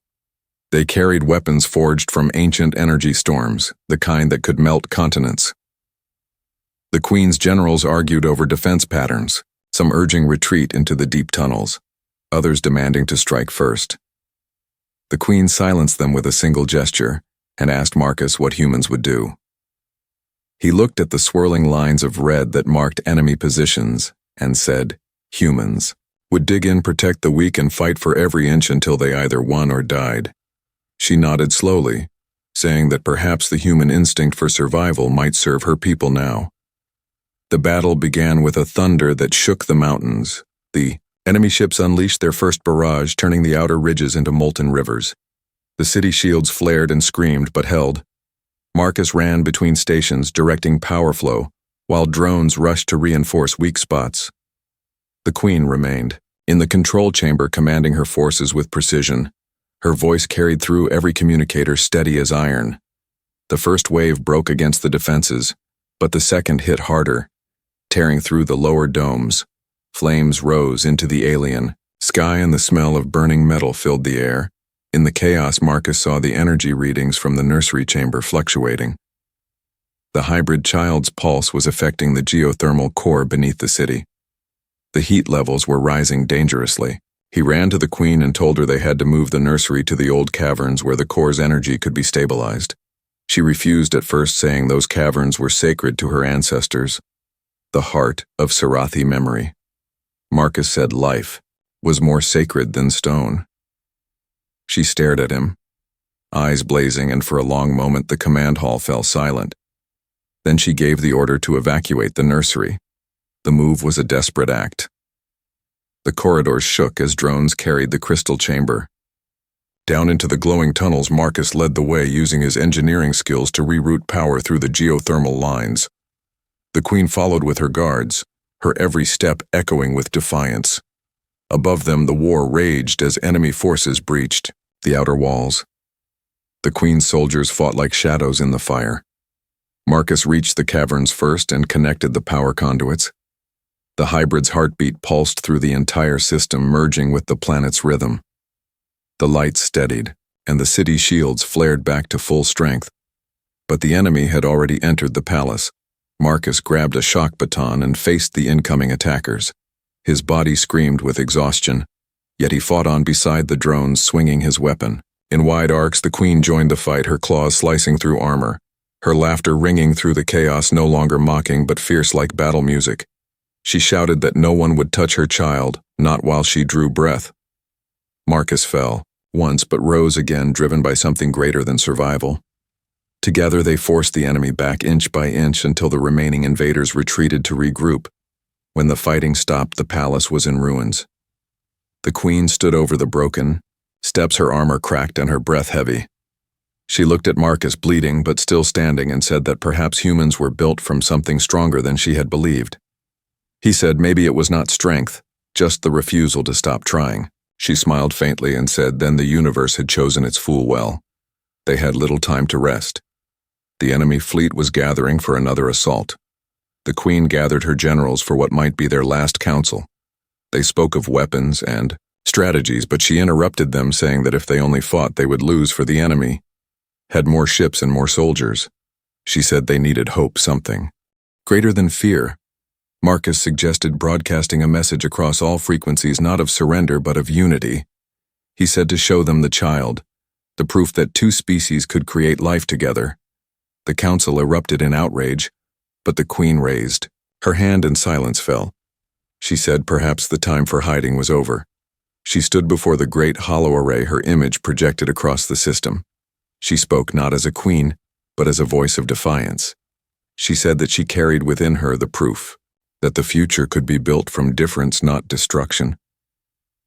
They carried weapons forged from ancient energy storms, the kind that could melt continents. The queen's generals argued over defense patterns, some urging retreat into the deep tunnels, others demanding to strike first. The queen silenced them with a single gesture and asked Marcus what humans would do. He looked at the swirling lines of red that marked enemy positions and said, "Humans would dig in, protect the weak, and fight for every inch until they either won or died." She nodded slowly, saying that perhaps the human instinct for survival might serve her people now. The battle began with a thunder that shook the mountains. The enemy ships unleashed their first barrage, turning the outer ridges into molten rivers. The city shields flared and screamed, but held. Marcus ran between stations, directing power flow, while drones rushed to reinforce weak spots. The queen remained, in the control chamber, commanding her forces with precision. Her voice carried through every communicator, steady as iron. The first wave broke against the defenses, but the second hit harder, tearing through the lower domes. Flames rose into the alien sky and the smell of burning metal filled the air. In the chaos, Marcus saw the energy readings from the nursery chamber fluctuating. The hybrid child's pulse was affecting the geothermal core beneath the city. The heat levels were rising dangerously. He ran to the queen and told her they had to move the nursery to the old caverns where the core's energy could be stabilized. She refused at first, saying those caverns were sacred to her ancestors, the heart of Sarathi memory. Marcus said life was more sacred than stone. She stared at him, eyes blazing, and for a long moment the command hall fell silent. Then she gave the order to evacuate the nursery. The move was a desperate act. The corridors shook as drones carried the crystal chamber. Down into the glowing tunnels, Marcus led the way, using his engineering skills to reroute power through the geothermal lines. The queen followed with her guards, her every step echoing with defiance. Above them, the war raged as enemy forces breached the outer walls. The Queen's soldiers fought like shadows in the fire. Marcus reached the caverns first and connected the power conduits. The hybrid's heartbeat pulsed through the entire system, merging with the planet's rhythm. The lights steadied, and the city's shields flared back to full strength. But the enemy had already entered the palace. Marcus grabbed a shock baton and faced the incoming attackers. His body screamed with exhaustion, yet he fought on beside the drones, swinging his weapon. In wide arcs, the Queen joined the fight, her claws slicing through armor, her laughter ringing through the chaos, no longer mocking but fierce like battle music. She shouted that no one would touch her child, not while she drew breath. Marcus fell, once, but rose again, driven by something greater than survival. Together they forced the enemy back inch by inch until the remaining invaders retreated to regroup. When the fighting stopped, the palace was in ruins. The Queen stood over the broken steps, her armor cracked and her breath heavy. She looked at Marcus, bleeding but still standing, and said that perhaps humans were built from something stronger than she had believed. He said maybe it was not strength, just the refusal to stop trying. She smiled faintly and said then the universe had chosen its fool well. They had little time to rest. The enemy fleet was gathering for another assault. The Queen gathered her generals for what might be their last council. They spoke of weapons and strategies, but she interrupted them, saying that if they only fought, they would lose, for the enemy had more ships and more soldiers. She said they needed hope, something greater than fear. Marcus suggested broadcasting a message across all frequencies, not of surrender but of unity. He said to show them the child, the proof that two species could create life together. The council erupted in outrage, but the Queen raised her hand and silence fell. She said perhaps the time for hiding was over. She stood before the great hollow array, her image projected across the system. She spoke not as a queen, but as a voice of defiance. She said that she carried within her the proof that the future could be built from difference, not destruction.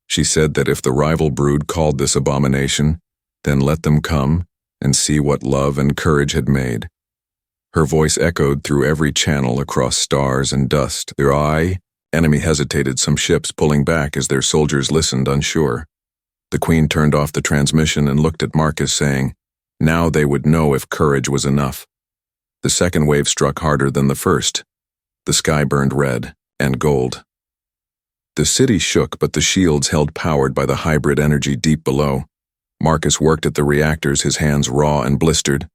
She said that if the rival brood called this abomination, then let them come and see what love and courage had made. Her voice echoed through every channel across stars and dust. Their enemy hesitated, some ships pulling back as their soldiers listened, unsure. The Queen turned off the transmission and looked at Marcus, saying, now they would know if courage was enough. The second wave struck harder than the first. The sky burned red and gold. The city shook, but the shields held, powered by the hybrid energy deep below. Marcus worked at the reactors, his hands raw and blistered.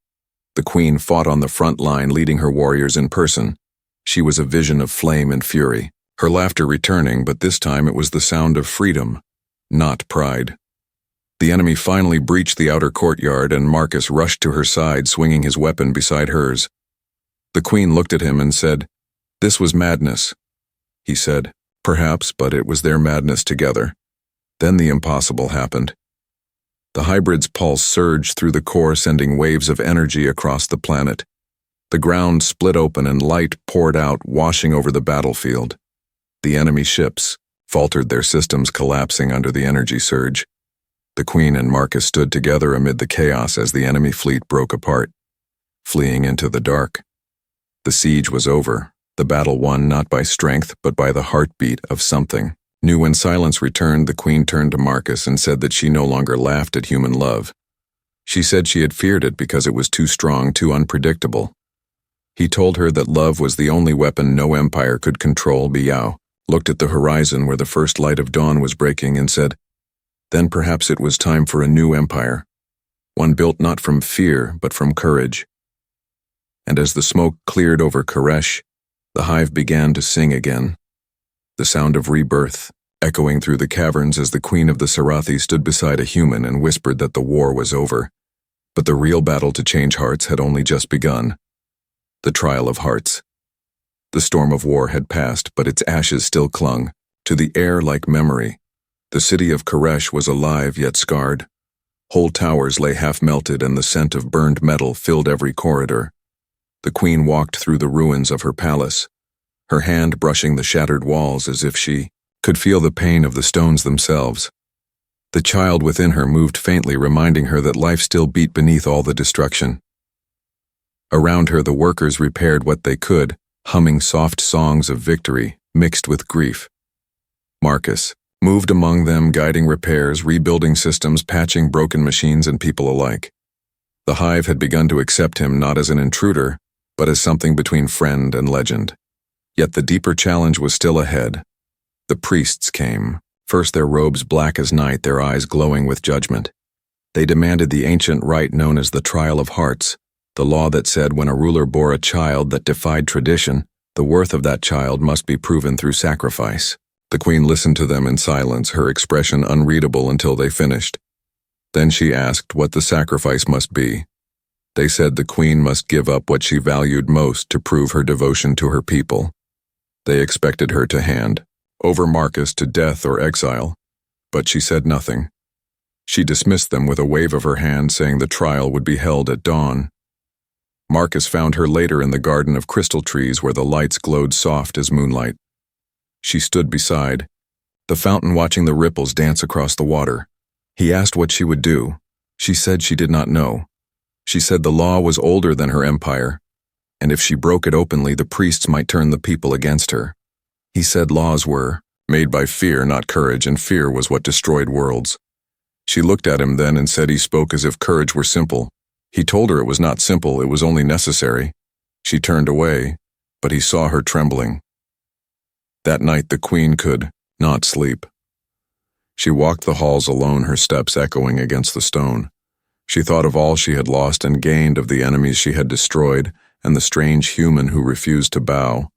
The Queen fought on the front line, leading her warriors in person. She was a vision of flame and fury, her laughter returning, but this time it was the sound of freedom, not pride. The enemy finally breached the outer courtyard, and Marcus rushed to her side, swinging his weapon beside hers. The Queen looked at him and said, this was madness. He said, perhaps, but it was their madness together. Then the impossible happened. The hybrid's pulse surged through the core, sending waves of energy across the planet. The ground split open and light poured out, washing over the battlefield. The enemy ships faltered, their systems collapsing under the energy surge. The Queen and Marcus stood together amid the chaos as the enemy fleet broke apart, fleeing into the dark. The siege was over, the battle won not by strength but by the heartbeat of something new. When silence returned, the Queen turned to Marcus and said that she no longer laughed at human love. She said she had feared it because it was too strong, too unpredictable. He told her that love was the only weapon no empire could control. Biao looked at the horizon where the first light of dawn was breaking and said, then perhaps it was time for a new empire, one built not from fear but from courage. And as the smoke cleared over Koresh, the hive began to sing again, the sound of rebirth echoing through the caverns as the Queen of the Sarathi stood beside a human and whispered that the war was over. But the real battle to change hearts had only just begun. The trial of hearts. The storm of war had passed, but its ashes still clung to the air like memory. The city of Koresh was alive yet scarred. Whole towers lay half-melted, and the scent of burned metal filled every corridor. The Queen walked through the ruins of her palace, her hand brushing the shattered walls as if she could feel the pain of the stones themselves. The child within her moved faintly, reminding her that life still beat beneath all the destruction. Around her, the workers repaired what they could, humming soft songs of victory, mixed with grief. Marcus moved among them, guiding repairs, rebuilding systems, patching broken machines and people alike. The hive had begun to accept him not as an intruder, but as something between friend and legend. Yet the deeper challenge was still ahead. The priests came, first their robes black as night, their eyes glowing with judgment. They demanded the ancient rite known as the Trial of Hearts, the law that said when a ruler bore a child that defied tradition, the worth of that child must be proven through sacrifice. The queen listened to them in silence, her expression unreadable until they finished. Then she asked what the sacrifice must be. They said the queen must give up what she valued most to prove her devotion to her people. They expected her to hand over Marcus to death or exile, but she said nothing. She dismissed them with a wave of her hand, saying the trial would be held at dawn. Marcus found her later in the garden of crystal trees where the lights glowed soft as moonlight. She stood beside the fountain, watching the ripples dance across the water. He asked what she would do. She said she did not know. She said the law was older than her empire, and if she broke it openly, the priests might turn the people against her. He said laws were made by fear, not courage, and fear was what destroyed worlds. She looked at him then and said he spoke as if courage were simple. He told her it was not simple, it was only necessary. She turned away, but he saw her trembling. That night the queen could not sleep. She walked the halls alone, her steps echoing against the stone. She thought of all she had lost and gained, of the enemies she had destroyed, and the strange human who refused to bow.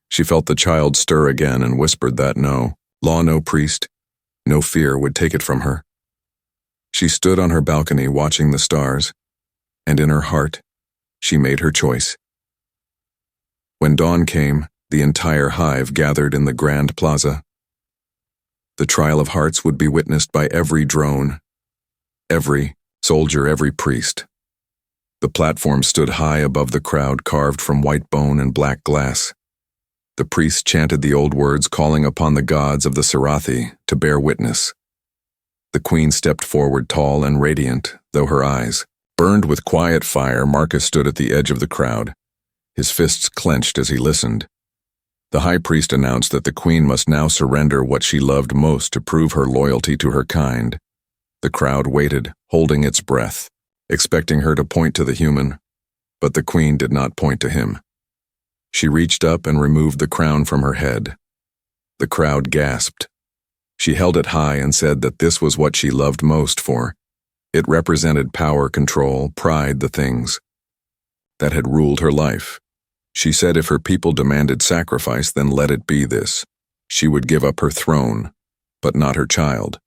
She felt the child stir again and whispered that no law, no priest, no fear would take it from her. She stood on her balcony watching the stars, and in her heart, she made her choice. When dawn came, the entire hive gathered in the grand plaza. The trial of hearts would be witnessed by every drone, every soldier, every priest. The platform stood high above the crowd, carved from white bone and black glass. The priests chanted the old words, calling upon the gods of the Sarathi to bear witness. The queen stepped forward, tall and radiant, though her eyes burned with quiet fire. Marcus stood at the edge of the crowd, his fists clenched as he listened. The high priest announced that the queen must now surrender what she loved most to prove her loyalty to her kind. The crowd waited, holding its breath, expecting her to point to the human, but the queen did not point to him. She reached up and removed the crown from her head. The crowd gasped. She held it high and said that this was what she loved most, for it represented power, control, pride, the things that had ruled her life. She said if her people demanded sacrifice, then let it be this. She would give up her throne, but not her child.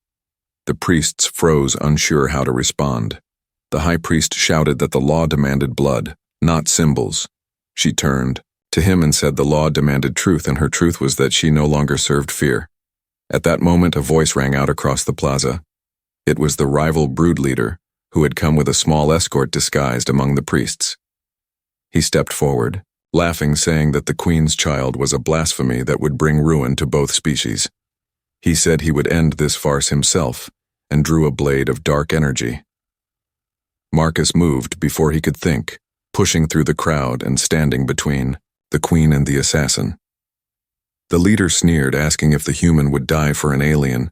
The priests froze, unsure how to respond. The high priest shouted that the law demanded blood, not symbols. She turned to him and said the law demanded truth, and her truth was that she no longer served fear. At that moment, a voice rang out across the plaza. It was the rival brood leader, who had come with a small escort disguised among the priests. He stepped forward, laughing, saying that the queen's child was a blasphemy that would bring ruin to both species. He said he would end this farce himself, and drew a blade of dark energy. Marcus moved before he could think, pushing through the crowd and standing between the queen and the assassin. The leader sneered, asking if the human would die for an alien.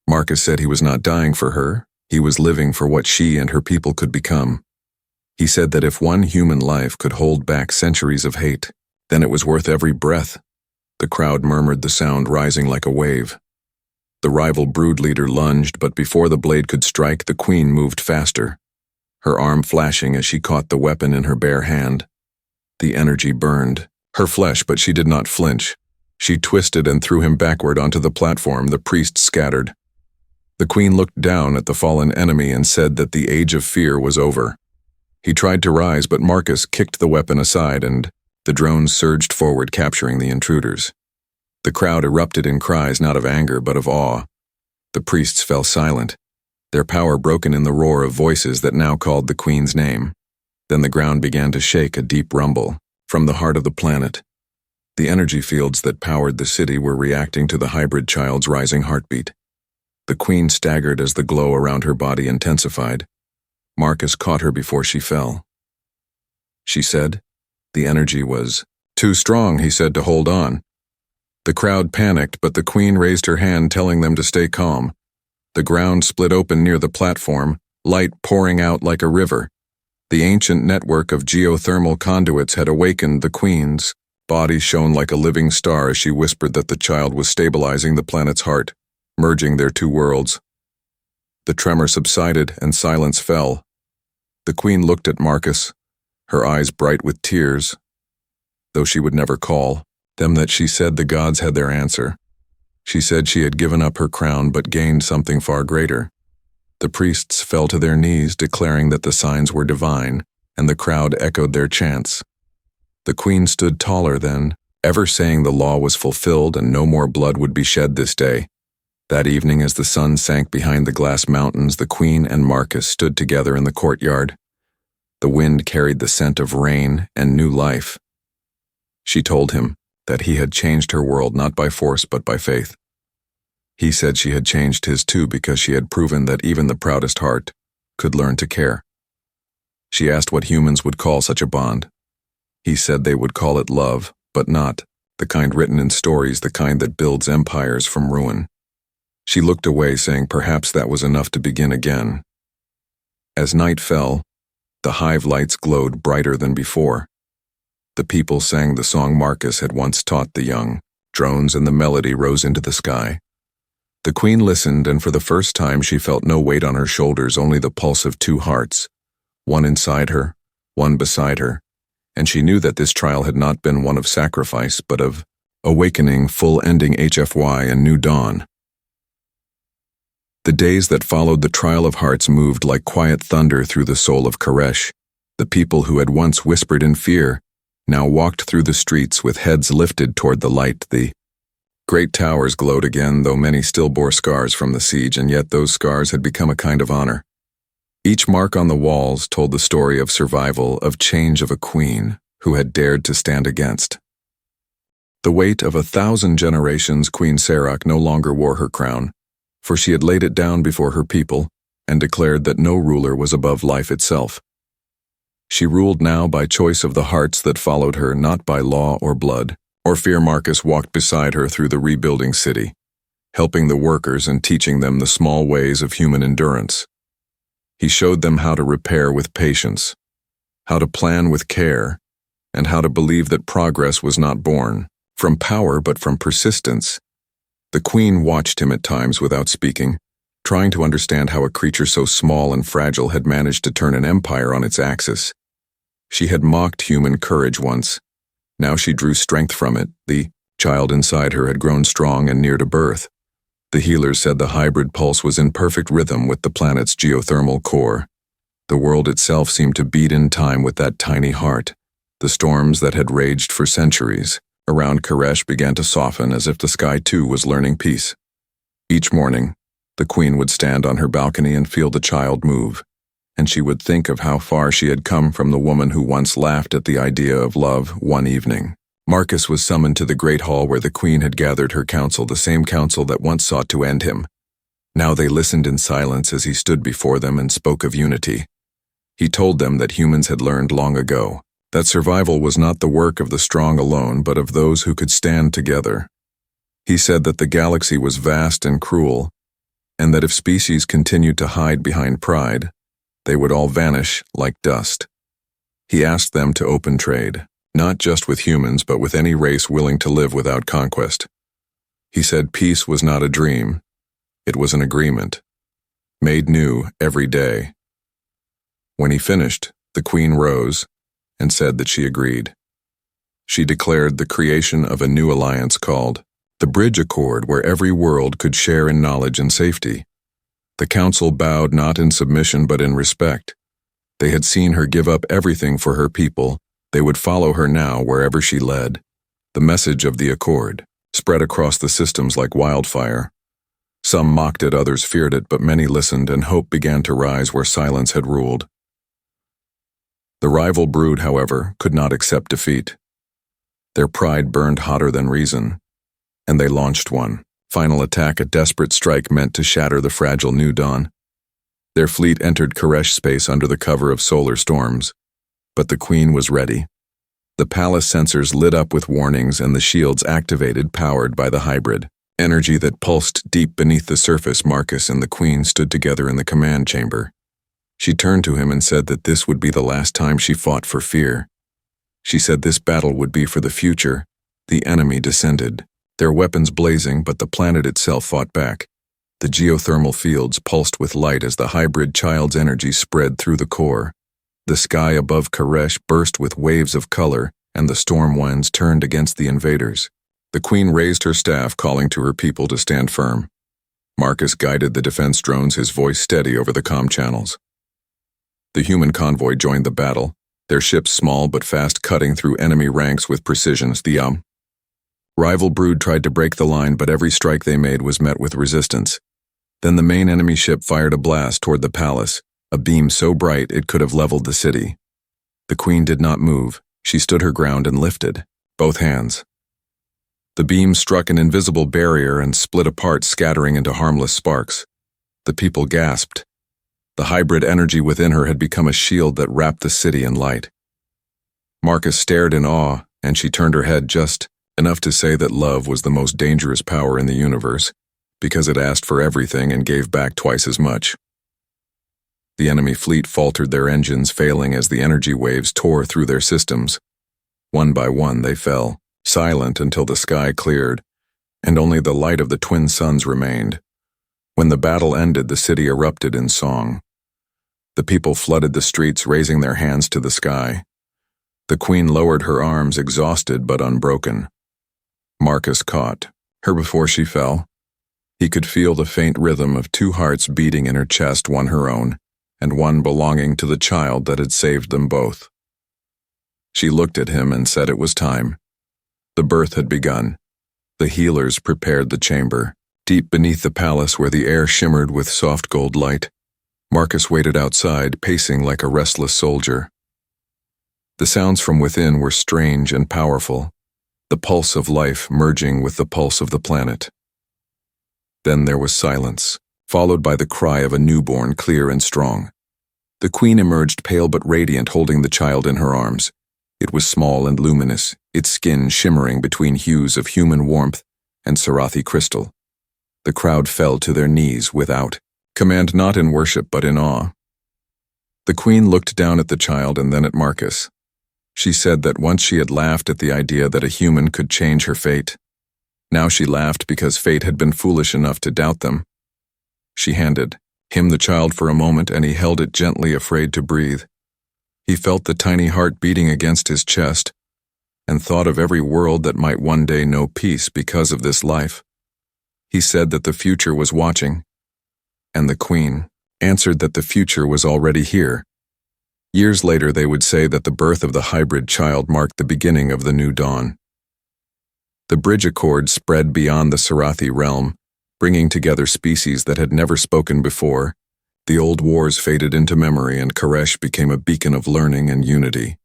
Marcus said he was not dying for her, he was living for what she and her people could become. He said that if one human life could hold back centuries of hate, then it was worth every breath. The crowd murmured, the sound rising like a wave. The rival brood leader lunged, but before the blade could strike, the queen moved faster, her arm flashing as she caught the weapon in her bare hand. The energy burned her flesh, but she did not flinch. She twisted and threw him backward onto the platform. The priests scattered. The queen looked down at the fallen enemy and said that the age of fear was over. He tried to rise, but Marcus kicked the weapon aside, and the drones surged forward, capturing the intruders. The crowd erupted in cries, not of anger, but of awe. The priests fell silent, their power broken in the roar of voices that now called the queen's name. Then the ground began to shake, a deep rumble from the heart of the planet. The energy fields that powered the city were reacting to the hybrid child's rising heartbeat. The queen staggered as the glow around her body intensified. Marcus caught her before she fell. She said the energy was too strong, he said, to hold on. The crowd panicked, but the Queen raised her hand telling them to stay calm. The ground split open near the platform, light pouring out like a river. The ancient network of geothermal conduits had awakened the Queen's body shone like a living star as she whispered that the child was stabilizing the planet's heart, merging their two worlds. The tremor subsided and silence fell. The Queen looked at Marcus, her eyes bright with tears, though she would never call them that. She said the gods had their answer. She said she had given up her crown but gained something far greater. The priests fell to their knees, declaring that the signs were divine, and the crowd echoed their chants. The Queen stood taller then, ever saying the law was fulfilled and no more blood would be shed this day. That evening, as the sun sank behind the glass mountains, the Queen and Marcus stood together in the courtyard. The wind carried the scent of rain and new life. She told him that he had changed her world not by force but by faith. He said she had changed his too because she had proven that even the proudest heart could learn to care. She asked what humans would call such a bond. He said they would call it love, but not the kind written in stories, the kind that builds empires from ruin. She looked away, saying perhaps that was enough to begin again. As night fell, the hive lights glowed brighter than before. The people sang the song Marcus had once taught the young. Drones and the melody rose into the sky. The Queen listened, and for the first time she felt no weight on her shoulders, only the pulse of two hearts, one inside her, one beside her, and she knew that this trial had not been one of sacrifice, but of awakening, full-ending HFY and new dawn. The days that followed the trial of hearts moved like quiet thunder through the soul of Koresh. The people who had once whispered in fear now walked through the streets with heads lifted toward the light. The great towers glowed again, though many still bore scars from the siege, and yet those scars had become a kind of honor. Each mark on the walls told the story of survival, of change, of a queen who had dared to stand against the weight of 1,000 generations. Queen Serach no longer wore her crown, for she had laid it down before her people and declared that no ruler was above life itself. She ruled now by choice of the hearts that followed her, not by law or blood or fear. Marcus walked beside her through the rebuilding city, helping the workers and teaching them the small ways of human endurance. He showed them how to repair with patience, how to plan with care, and how to believe that progress was not born from power but from persistence. The Queen watched him at times without speaking, trying to understand how a creature so small and fragile had managed to turn an empire on its axis. She had mocked human courage once. Now she drew strength from it. The child inside her had grown strong and near to birth. The healers said the hybrid pulse was in perfect rhythm with the planet's geothermal core. The world itself seemed to beat in time with that tiny heart. The storms that had raged for centuries around Koresh began to soften, as if the sky too was learning peace. Each morning, the Queen would stand on her balcony and feel the child move, and she would think of how far she had come from the woman who once laughed at the idea of love one evening. Marcus was summoned to the great hall where the Queen had gathered her council, the same council that once sought to end him. Now they listened in silence as he stood before them and spoke of unity. He told them that humans had learned long ago that survival was not the work of the strong alone, but of those who could stand together. He said that the galaxy was vast and cruel, and that if species continued to hide behind pride, they would all vanish like dust. He asked them to open trade, not just with humans, but with any race willing to live without conquest. He said peace was not a dream, it was an agreement, made new every day. When he finished, the Queen rose and said that she agreed. She declared the creation of a new alliance called the Bridge Accord, where every world could share in knowledge and safety. The council bowed not in submission but in respect. They had seen her give up everything for her people. They would follow her now wherever she led. The message of the accord spread across the systems like wildfire. Some mocked it, others feared it, but many listened, and hope began to rise where silence had ruled. The rival brood, however, could not accept defeat. Their pride burned hotter than reason, and they launched one final attack, a desperate strike meant to shatter the fragile new dawn. Their fleet entered Koresh space under the cover of solar storms, but the Queen was ready. The palace sensors lit up with warnings and the shields activated, powered by the hybrid. Energy that pulsed deep beneath the surface. Marcus and the Queen stood together in the command chamber. She turned to him and said that this would be the last time she fought for fear. She said this battle would be for the future. The enemy descended, their weapons blazing, but the planet itself fought back. The geothermal fields pulsed with light as the hybrid child's energy spread through the core. The sky above Koresh burst with waves of color, and the storm winds turned against the invaders. The Queen raised her staff, calling to her people to stand firm. Marcus guided the defense drones, his voice steady over the comm channels. The human convoy joined the battle, their ships small but fast, cutting through enemy ranks with precision. The rival brood tried to break the line, but every strike they made was met with resistance. Then the main enemy ship fired a blast toward the palace, a beam so bright it could have leveled the city. The Queen did not move. She stood her ground and lifted both hands. The beam struck an invisible barrier and split apart, scattering into harmless sparks. The people gasped. The hybrid energy within her had become a shield that wrapped the city in light. Marcus stared in awe, and she turned her head just enough to say that love was the most dangerous power in the universe, because it asked for everything and gave back twice as much. The enemy fleet faltered, their engines failing as the energy waves tore through their systems. One by one they fell, silent until the sky cleared, and only the light of the twin suns remained. When the battle ended, the city erupted in song. The people flooded the streets, raising their hands to the sky. The Queen lowered her arms, exhausted but unbroken. Marcus caught her before she fell. He could feel the faint rhythm of two hearts beating in her chest, one her own, and one belonging to the child that had saved them both. She looked at him and said it was time. The birth had begun. The healers prepared the chamber. Deep beneath the palace, where the air shimmered with soft gold light, Marcus waited outside, pacing like a restless soldier. The sounds from within were strange and powerful, the pulse of life merging with the pulse of the planet. Then there was silence, followed by the cry of a newborn, clear and strong. The Queen emerged, pale but radiant, holding the child in her arms. It was small and luminous, its skin shimmering between hues of human warmth and Sarathi crystal. The crowd fell to their knees without command, not in worship but in awe. The Queen looked down at the child and then at Marcus. She said that once she had laughed at the idea that a human could change her fate. Now she laughed because fate had been foolish enough to doubt them. She handed him the child for a moment, and he held it gently, afraid to breathe. He felt the tiny heart beating against his chest and thought of every world that might one day know peace because of this life. He said that the future was watching, and the Queen answered that the future was already here. Years later, they would say that the birth of the hybrid child marked the beginning of the new dawn. The bridge accord spread beyond the Sarathi realm, bringing together species that had never spoken before. The old wars faded into memory, and Koresh became a beacon of learning and unity.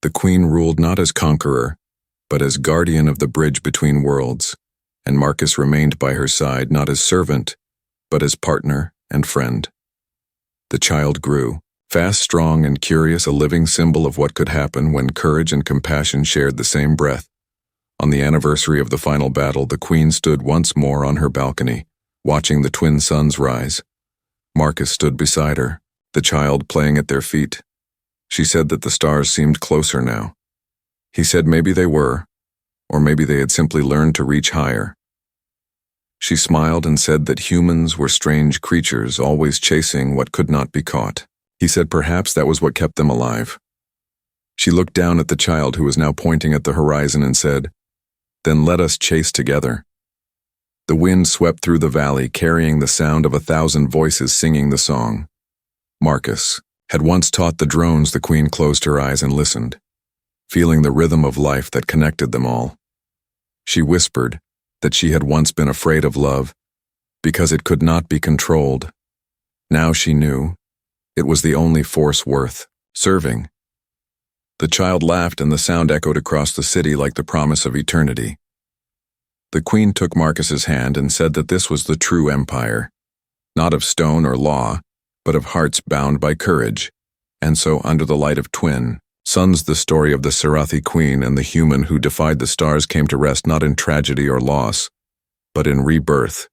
The Queen ruled not as conqueror, but as guardian of the bridge between worlds, and Marcus remained by her side not as servant, but as partner and friend. The child grew, fast, strong, and curious, a living symbol of what could happen when courage and compassion shared the same breath. On the anniversary of the final battle, the Queen stood once more on her balcony, watching the twin suns rise. Marcus stood beside her, the child playing at their feet. She said that the stars seemed closer now. He said maybe they were, or maybe they had simply learned to reach higher. She smiled and said that humans were strange creatures, always chasing what could not be caught. He said perhaps that was what kept them alive. She looked down at the child, who was now pointing at the horizon, and said, "Then let us chase together." The wind swept through the valley, carrying the sound of 1,000 voices singing the song. Marcus had once taught the drones. The Queen closed her eyes and listened, feeling the rhythm of life that connected them all. She whispered that she had once been afraid of love because it could not be controlled. Now she knew it was the only force worth serving. The child laughed, and the sound echoed across the city like the promise of eternity. The Queen took Marcus's hand and said that this was the true empire, not of stone or law, but of hearts bound by courage. And so, under the light of twin Sun's the story of the Sarathi queen, and the human who defied the stars came to rest not in tragedy or loss, but in rebirth.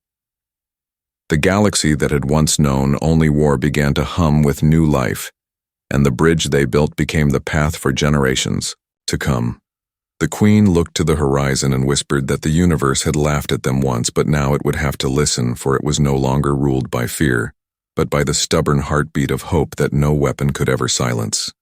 The galaxy that had once known only war began to hum with new life, and the bridge they built became the path for generations to come. The queen looked to the horizon and whispered that the universe had laughed at them once, but now it would have to listen, for it was no longer ruled by fear, but by the stubborn heartbeat of hope that no weapon could ever silence.